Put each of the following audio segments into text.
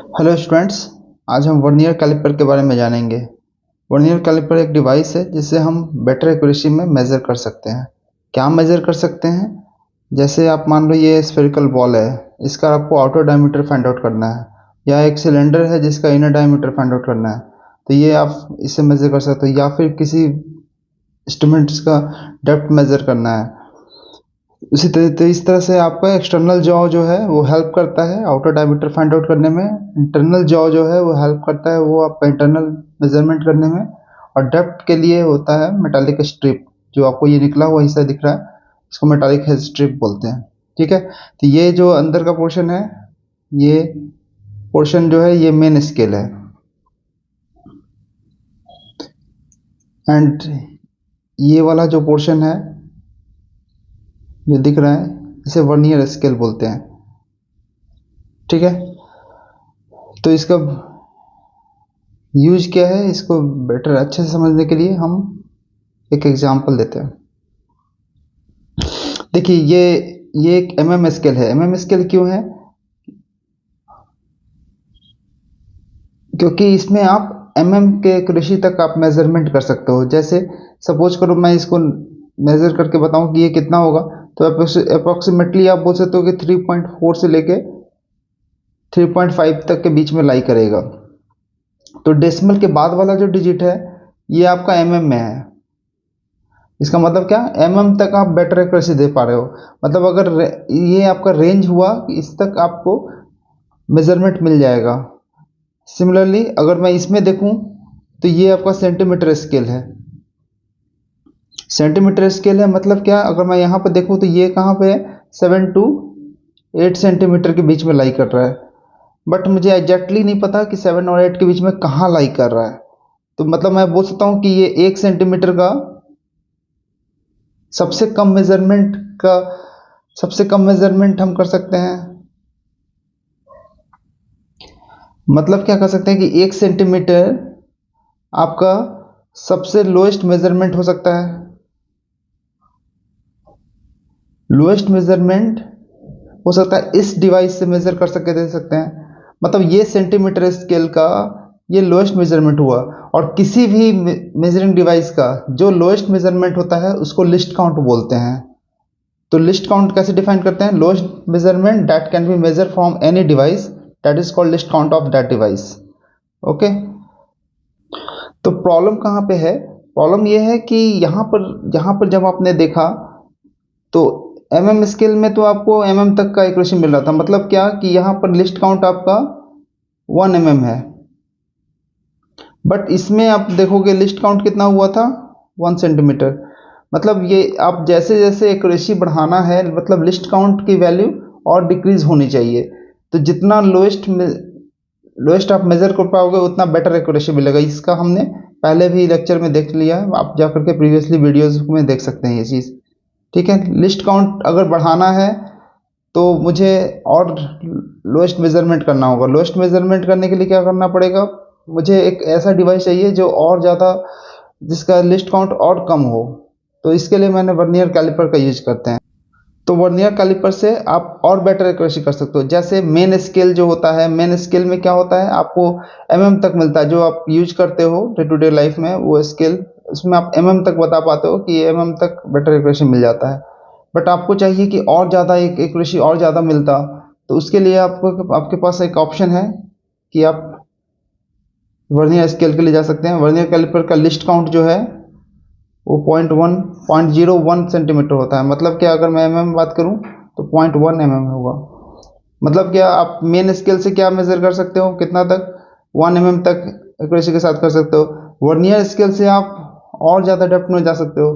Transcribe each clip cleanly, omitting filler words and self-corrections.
Hello students, आज हम vernier caliper के बारे में जानेंगे। वर्नियर कैलिपर एक डिवाइस है जिससे हम बेटर एक्यूरेसी में मेज़र कर सकते हैं। क्या मेज़र कर सकते हैं? जैसे आप मान लो ये स्फेरिकल बॉल है, इसका आपको आउटर डायमीटर फाइंड आउट करना है, या एक सिलेंडर है जिसका इनर डायमीटर फाइंड आउट करना है, तो ये आप इससे मेज़र कर सकते हो। या फिर किसी इंस्ट्रूमेंट्स का डेप्थ मेज़र करना है। उसी तरह तो इस तरह से आपका एक्सटर्नल जॉ जो है वो हेल्प करता है आउटर डायमीटर फाइंड आउट करने में। इंटरनल जॉ जो है वो हेल्प करता है वो आपका इंटरनल मेजरमेंट करने में। और डेप्थ के लिए होता है मेटालिक स्ट्रिप, जो आपको ये निकला हुआ हिस्सा दिख रहा है, इसको मेटालिक स्ट्रिप बोलते हैं। ठीक है, तो ये जो अंदर का पोर्शन है, ये पोर्शन जो है ये मेन स्केल है। एंड ये वाला जो पोर्शन है जो दिख रहा है, इसे वर्नियर स्केल बोलते हैं। ठीक है, तो इसका यूज क्या है, इसको बेटर अच्छे से समझने के लिए हम एक एग्जांपल देते हैं। देखिए ये एक एमएम स्केल है। एमएम स्केल क्यों है? क्योंकि इसमें आप एमएम के एक्यूरेसी तक आप मेजरमेंट कर सकते हो। जैसे सपोज करो मैं इसको मेजर करके बताऊं कि ये कितना होगा, तो अप्रोक्सीमेटली आप बोल सकते हो कि 3.4 से लेके 3.5 तक के बीच में लाई करेगा। तो डेसिमल के बाद वाला जो डिजिट है ये आपका एमएम में है। इसका मतलब क्या, एमएम तक आप बेटर एक्यूरेसी दे पा रहे हो। मतलब अगर ये आपका रेंज हुआ, इस तक आपको मेजरमेंट मिल जाएगा। सिमिलरली अगर मैं इसमें देखूं तो ये आपका सेंटीमीटर स्केल है। सेंटीमीटर स्केल है मतलब क्या, अगर मैं यहाँ पर देखूं तो ये कहाँ पे है, 7 to 8 सेंटीमीटर के बीच में लाई कर रहा है। बट मुझे एग्जैक्टली नहीं पता कि 7 और 8 के बीच में कहाँ लाई कर रहा है। तो मतलब मैं बोल सकता हूँ कि ये 1 सेंटीमीटर का सबसे कम मेजरमेंट हम कर सकते हैं। मतलब क्या कर सकते हैं कि 1 सेंटीमीटर आपका सबसे लोएस्ट मेजरमेंट हो सकता है। लोएस्ट मेजरमेंट हो सकता है इस डिवाइस से मेजर कर सके दे सकते हैं। मतलब ये सेंटीमीटर स्केल का ये लोएस्ट मेजरमेंट हुआ। और किसी भी मेजरिंग डिवाइस का जो लोएस्ट मेजरमेंट होता है उसको लिस्ट काउंट बोलते हैं। तो लिस्ट काउंट कैसे डिफाइन करते हैं? Lowest measurement that can be measure from any device that is called list count of that device. Okay, तो प्रॉब्लम कहाँ पे है? प्रॉब्लम ये है कि यहाँ पर जब आपने देखा तो एमएम स्केल में तो आपको एमएम तक का एक्यूरेसी मिल रहा था। मतलब क्या कि यहाँ पर लिस्ट काउंट आपका 1 mm है, बट इसमें आप देखोगे लिस्ट काउंट कितना हुआ था, 1 सेंटीमीटर। मतलब ये आप जैसे जैसे एक्यूरेसी बढ़ाना है, मतलब लिस्ट काउंट की वैल्यू और डिक्रीज होनी चाहिए। तो जितना लोएस्ट आप मेजर कर पाओगे उतना बेटर एक्यूरेसी मिलेगा। इसका हमने पहले भी लेक्चर में देख लिया है, आप जा करके प्रीवियसली वीडियोज में देख सकते हैं ये चीज़। ठीक है, लिस्ट काउंट अगर बढ़ाना है तो मुझे और लोएस्ट मेजरमेंट करना होगा। लोएस्ट मेजरमेंट करने के लिए क्या करना पड़ेगा, मुझे एक ऐसा डिवाइस चाहिए जो और ज़्यादा, जिसका लिस्ट काउंट और कम हो। तो इसके लिए मैंने वर्नियर कैलिपर का यूज करते हैं। तो वर्नियर कैलिपर से आप और बेटर एक्यूरेसी कर सकते हो। जैसे मेन स्केल जो होता है, मेन स्केल में क्या होता है, आपको एमएम तक मिलता है। जो आप यूज करते हो डे टू डे लाइफ में वो स्केल, उसमें आप एमएम तक बता पाते हो कि एमएम तक बेटर एक्यूरेसी मिल जाता है। बट आपको चाहिए कि और ज़्यादा एक एक्यूरेसी और ज़्यादा मिलता, तो उसके लिए आपको आपके पास एक ऑप्शन है कि आप वर्नियर स्केल के लिए जा सकते हैं। वर्नियर कैलिपर का लिस्ट काउंट जो है वो 0.01 सेंटीमीटर होता है। मतलब क्या, अगर मैं एमएम बात करूं तो 0.1 mm होगा। मतलब क्या, आप मेन स्केल से क्या मेजर कर सकते हो, कितना तक, 1 mm तक एक्यूरेसी के साथ कर सकते हो। वर्नियर स्केल से आप और ज़्यादा डेप्थ में जा सकते हो,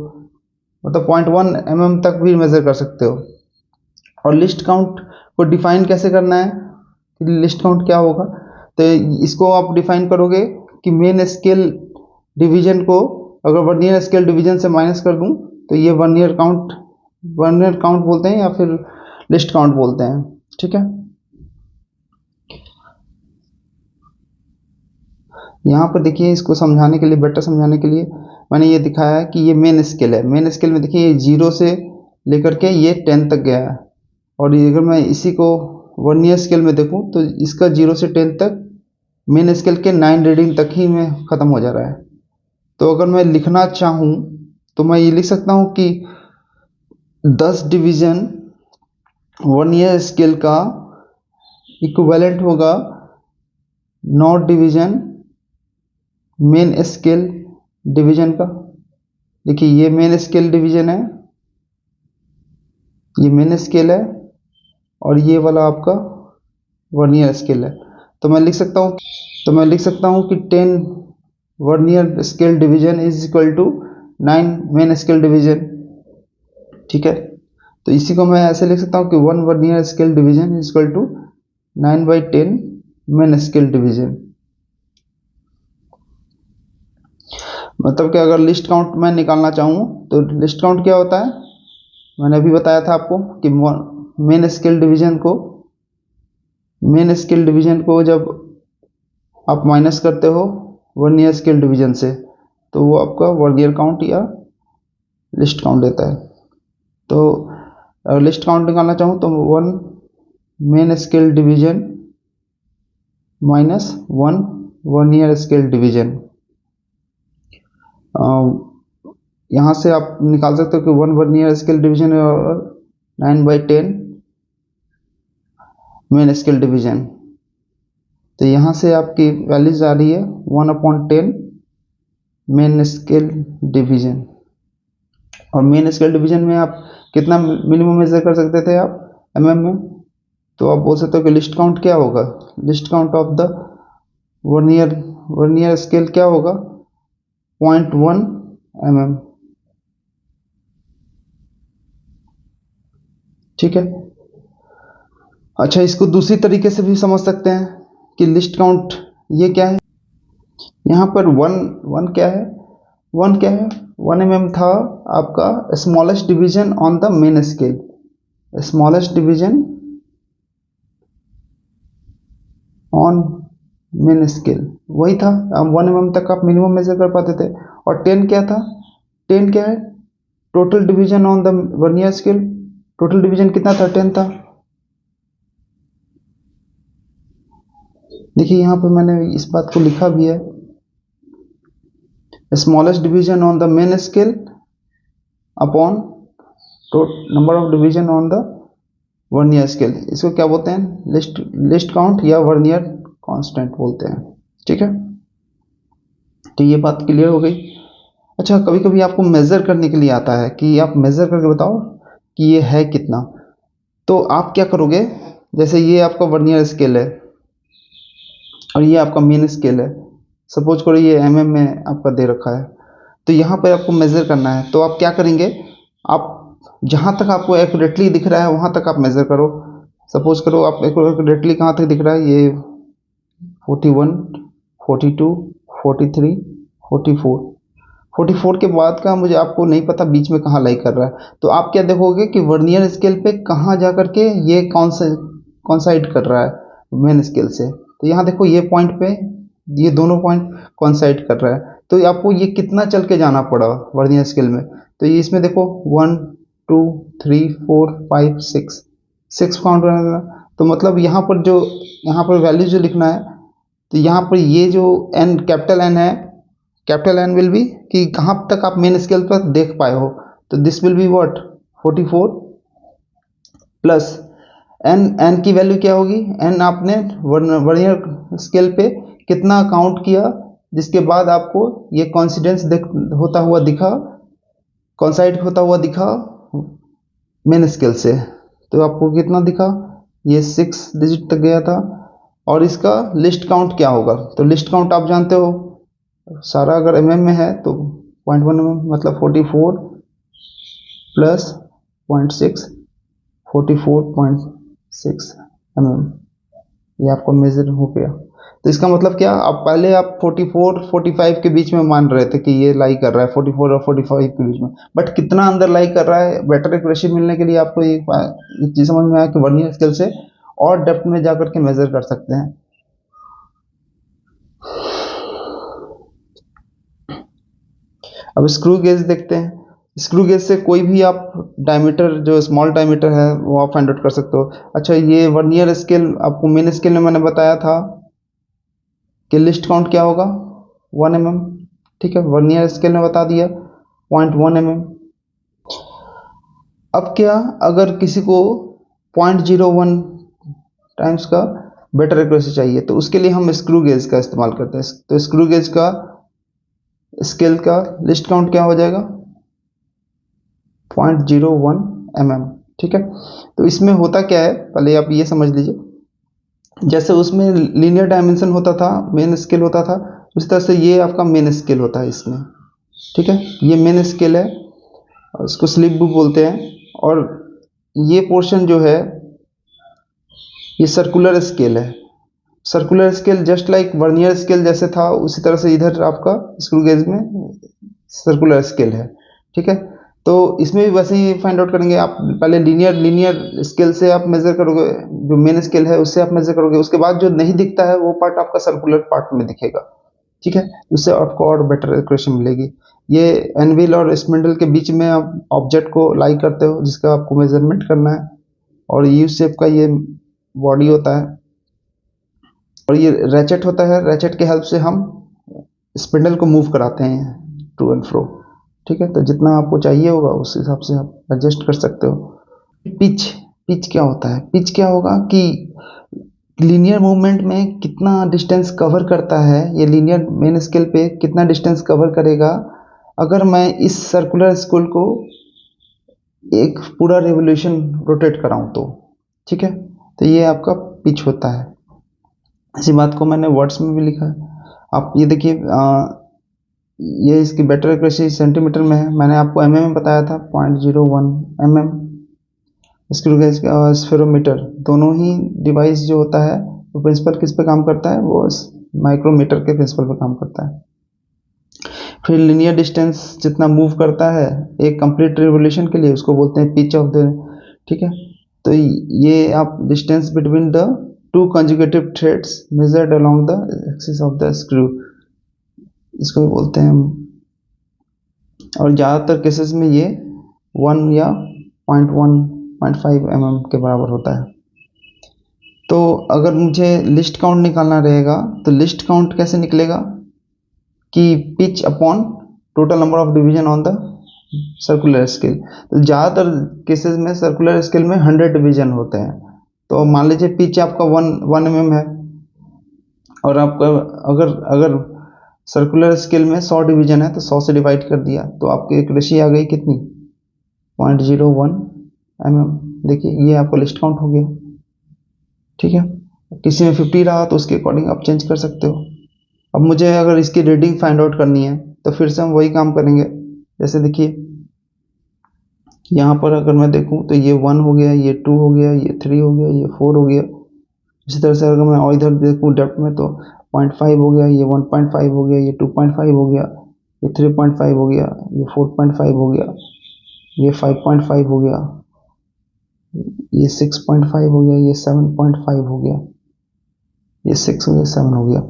मतलब 0.1 mm तक भी मेजर कर सकते हो। और लिस्ट काउंट को डिफाइन कैसे करना है, लिस्ट काउंट क्या होगा, तो इसको आप डिफाइन करोगे कि मेन स्केल डिवीजन को अगर वर्नियर स्केल डिवीजन से माइनस कर दूं तो ये वर्नियर काउंट बोलते हैं या फिर लिस्ट काउंट बोलते हैं। ठीक है, यहाँ पर देखिए, इसको समझाने के लिए, बेटर समझाने के लिए मैंने ये दिखाया है कि ये मेन स्केल है। मेन स्केल में देखिए ये 0 से लेकर के ये 10 तक गया है। और अगर मैं इसी को वर्नियर स्केल में देखूं तो इसका 0 से 10 तक मेन स्केल के 9 रीडिंग तक ही में ख़त्म हो जा रहा है। तो अगर मैं लिखना चाहूँ तो मैं ये लिख सकता हूँ कि 10 डिवीज़न वर्नियर स्केल का इक्विवेलेंट होगा 9 डिवीज़न मेन स्केल डिवीज़न का। देखिए ये मेन स्केल डिवीज़न है, ये मेन स्केल है और ये वाला आपका वर्नियर स्केल है। तो मैं लिख सकता हूँ कि 10 vernier scale division is equal to 9 main scale division. ठीक है, तो इसी को मैं ऐसे लिख सकता हूँ कि 1 vernier scale division is equal to 9/10 main scale division. मतलब कि अगर लिस्ट काउंट मैं निकालना चाहूँ तो लिस्ट काउंट क्या होता है, मैंने अभी बताया था आपको कि मेन स्केल डिवीज़न को जब आप माइनस करते हो वर्नियर स्केल डिवीज़न से तो वो आपका वर्नियर काउंट या लिस्ट काउंट देता है। तो अगर लिस्ट काउंट निकालना चाहूँ तो 1 main scale division minus 1 vernier scale division. यहाँ से आप निकाल सकते हो कि 1 वर्नियर स्केल डिवीज़न और 9/10 मेन स्केल डिवीज़न। तो यहाँ से आपकी वैल्यूज आ रही है 1/10 मेन स्केल डिवीज़न। और मेन स्केल डिवीज़न में आप कितना मिनिमम मेजर कर सकते थे आप mm में, तो आप बोल सकते हो कि लिस्ट काउंट क्या होगा, list count of the vernier scale क्या होगा 0.1 mm। ठीक है, अच्छा इसको दूसरी तरीके से भी समझ सकते हैं कि लिस्ट काउंट ये क्या है। यहाँ पर वन क्या है, 1 mm था आपका smallest division on the main scale, smallest division on main scale वही था। अब 1 mm तक आप मिनिमम मेजर कर पाते थे। और 10 क्या था, 10 क्या है total division on the vernier scale, total division कितना था 10 था। देखिए यहाँ पे मैंने इस बात को लिखा भी है, smallest division on the main scale upon number of division on the vernier scale. इसको क्या बोलते हैं, लिस्ट काउंट या वर्नियर कांस्टेंट बोलते हैं। ठीक है, तो ये बात क्लियर हो गई। अच्छा कभी कभी आपको मेज़र करने के लिए आता है कि आप मेज़र करके बताओ कि ये है कितना। तो आप क्या करोगे, जैसे ये आपका वर्नियर स्केल है और ये आपका मेन स्केल है, सपोज करो ये mm में आपका दे रखा है, तो यहाँ पर आपको मेज़र करना है। तो आप क्या करेंगे, आप जहाँ तक आपको एक्यूरेटली दिख रहा है वहाँ तक आप मेज़र करो। सपोज करो आप एक्यूरेटली कहाँ तक दिख रहा है, ये 41, 42, 43, 44 के बाद का मुझे आपको नहीं पता बीच में कहाँ लाई कर रहा है। तो आप क्या देखोगे कि वर्नियर स्केल पे कहाँ जा करके ये कॉन्साइड कर रहा है मेन स्केल से। तो यहाँ देखो ये पॉइंट पे ये दोनों पॉइंट कॉन्साइड कर रहा है। तो आपको ये कितना चल के जाना पड़ा वर्नियर स्केल में, तो ये इसमें देखो 1 2 3 4 5 6 काउंट करना। तो मतलब यहाँ पर वैल्यू जो लिखना है, तो यहाँ पर ये जो एन कैपिटल एन है, कैपिटल एन विल बी कि कहाँ तक आप मेन स्केल पर देख पाए हो। तो this will be what 44 plus n की वैल्यू क्या होगी, एन आपने वर्नियर स्केल पे कितना काउंट किया जिसके बाद आपको ये कॉन्सिडेंस होता हुआ दिखा, कॉन्साइड होता हुआ दिखा मेन स्केल से। तो आपको कितना दिखा, ये 6 डिजिट तक गया था। और इसका लिस्ट काउंट क्या होगा, तो लिस्ट काउंट आप जानते हो सारा अगर mm में है तो 0.1 mm मतलब 44 प्लस 0.6 44.6 mm, ये आपको मेजर हो गया। तो इसका मतलब क्या, आप पहले आप 44 45 के बीच में मान रहे थे कि ये लाई कर रहा है 44 और 45 के बीच में, बट कितना अंदर लाई कर रहा है। बेटर एक्यूरेसी मिलने के लिए आपको एक चीज़ समझ में आया कि वर्नियर स्केल से और डेप्थ में जाकर के मेजर कर सकते हैं। अब स्क्रू गेज देखते हैं। स्क्रू गेज से कोई भी आप डायमीटर, जो स्मॉल डायमीटर है, वो आप फाइंड आउट कर सकते हो। अच्छा, ये वर्नियर स्केल, आपको मेन स्केल में मैंने बताया था कि लिस्ट काउंट क्या होगा, 1 mm। ठीक है, वर्नियर स्केल में बता दिया 0.1 mm। अब क्या, अगर किसी को 0.01 टाइम्स का बेटर एक्यूरेसी चाहिए, तो उसके लिए हम स्क्रू गेज का इस्तेमाल करते हैं। तो स्क्रू गेज का स्केल का लिस्ट काउंट क्या हो जाएगा, 0.01 mm। ठीक है, तो इसमें होता क्या है, पहले आप ये समझ लीजिए। जैसे उसमें लीनियर डायमेंशन होता था, मेन स्केल होता था, उस तरह से ये आपका मेन स्केल होता है इसमें। ठीक है, ये मेन स्केल है, और इसको स्लिप भी बोलते हैं। और ये पोर्शन जो है, ये सर्कुलर स्केल है। Circular scale just like vernier scale जैसे था, उसी तरह से इधर आपका स्क्रू गेज में सर्कुलर स्केल है। ठीक है, तो इसमें भी वैसे ही फाइंड आउट करेंगे आप। पहले लीनियर स्केल से आप मेजर करोगे, जो मेन स्केल है उससे आप मेजर करोगे, उसके बाद जो नहीं दिखता है वो पार्ट आपका सर्कुलर पार्ट में दिखेगा। ठीक है, उससे आपको और बेटर एक्यूरेसी मिलेगी। ये एनविल और स्पिंडल के बीच में आप ऑब्जेक्ट को लाई करते हो, जिसका आपको मेजरमेंट करना है, और यू शेप का ये बॉडी होता है, और ये रैचेट होता है। रैचेट के हेल्प से हम स्पिंडल को मूव कराते हैं टू एंड फ्रो। ठीक है, तो जितना आपको चाहिए होगा उस हिसाब से आप एडजस्ट कर सकते हो। पिच, पिच क्या होता है, पिच क्या होगा कि लीनियर मूवमेंट में कितना डिस्टेंस कवर करता है, ये लीनियर मेन स्केल पे कितना डिस्टेंस कवर करेगा अगर मैं इस सर्कुलर स्केल को एक पूरा रेवोल्यूशन रोटेट कराऊं तो। ठीक है, तो ये आपका पिच होता है। इसी बात को मैंने वर्ड्स में भी लिखा है। आप ये देखिए, ये इसकी बेटर एक्यूरेसी सेंटीमीटर में है, मैंने आपको एमएम में बताया था 0.01 mm। स्क्रू गेज और स्फेरोमीटर दोनों ही डिवाइस जो होता है वो प्रिंसिपल किस पे काम करता है, वो माइक्रोमीटर के प्रिंसिपल पे काम करता है। फिर लीनियर डिस्टेंस जितना मूव करता है एक कंप्लीट रिवोल्यूशन के लिए, उसको बोलते हैं पिच ऑफ द। ठीक है, तो ये आप distance between the two conjugative threads measured along the axis of the screw, इसको भी बोलते हैं हम। और ज़्यादातर केसेस में ये 1 या 0.1 0.5 mm के बराबर होता है। तो अगर मुझे लिस्ट काउंट निकालना रहेगा तो लिस्ट काउंट कैसे निकलेगा कि pitch upon total number of division on the circular scale. तो ज़्यादातर केसेस में सर्कुलर स्केल में 100 डिवीजन होते हैं। तो मान लीजिए पिच आपका 1 mm है, और आपका अगर अगर सर्कुलर स्केल में 100 डिवीजन है तो 100 से डिवाइड कर दिया, तो आपकी एक्यूरेसी आ गई कितनी, 0.01 mm। देखिए, ये आपका लिस्ट काउंट हो गया। ठीक है, किसी में 50 रहा तो उसके अकॉर्डिंग आप चेंज कर सकते हो। अब मुझे अगर इसकी रीडिंग फाइंड आउट करनी है तो फिर से हम वही काम करेंगे। जैसे देखिए, यहाँ पर अगर मैं देखूँ तो ये 1 हो गया, ये 2 हो गया, ये 3 हो गया, ये 4 हो गया। इसी तरह से अगर मैं और इधर देखूँ डेप्थ में तो 0.5 हो गया, ये 1.5 हो गया, ये 2.5 हो गया, ये 3.5 हो गया, ये 4.5 हो गया, ये 5.5 हो गया, ये 6.5 हो गया, ये 7.5 हो गया, ये 6 हो गया, 7 हो गया।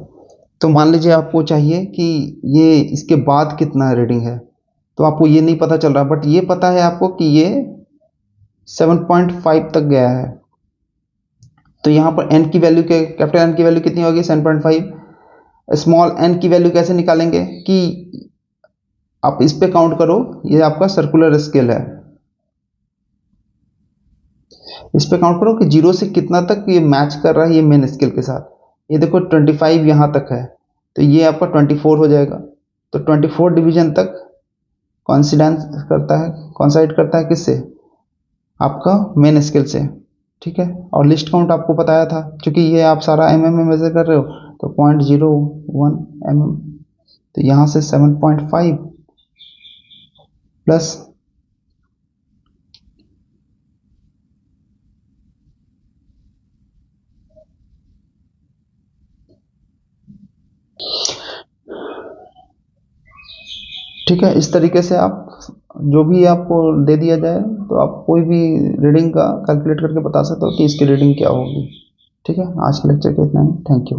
तो मान लीजिए आपको चाहिए कि ये इसके बाद कितना रीडिंग है, तो आपको ये नहीं पता चल रहा, बट ये पता है आपको कि ये 7.5 तक गया है। तो यहाँ पर n की वैल्यू, कैपिटल N की वैल्यू कितनी होगी, 7.5। स्मॉल n की वैल्यू कैसे निकालेंगे कि आप इस पे काउंट करो, ये आपका सर्कुलर स्केल है, इस पे काउंट करो कि 0 से कितना तक ये मैच कर रहा है ये मेन स्केल के साथ। ये देखो 25 यहाँ तक है, तो ये आपका 24 हो जाएगा। तो 24 डिवीजन तक कॉन्सिडेंस करता है, कॉन्साइड करता है किससे, आपका मेन स्केल से। ठीक है, और लिस्ट काउंट आपको बताया था, क्योंकि ये आप सारा mm में मेजर कर रहे हो, तो 0.01 mm। तो यहाँ से 7.5 प्लस ठीक है, इस तरीके से आप जो भी आपको दे दिया जाए तो आप कोई भी रीडिंग का कैलकुलेट करके बता सकते हो कि इसकी रीडिंग क्या होगी। ठीक है, आज के लेक्चर के इतना ही, थैंक यू।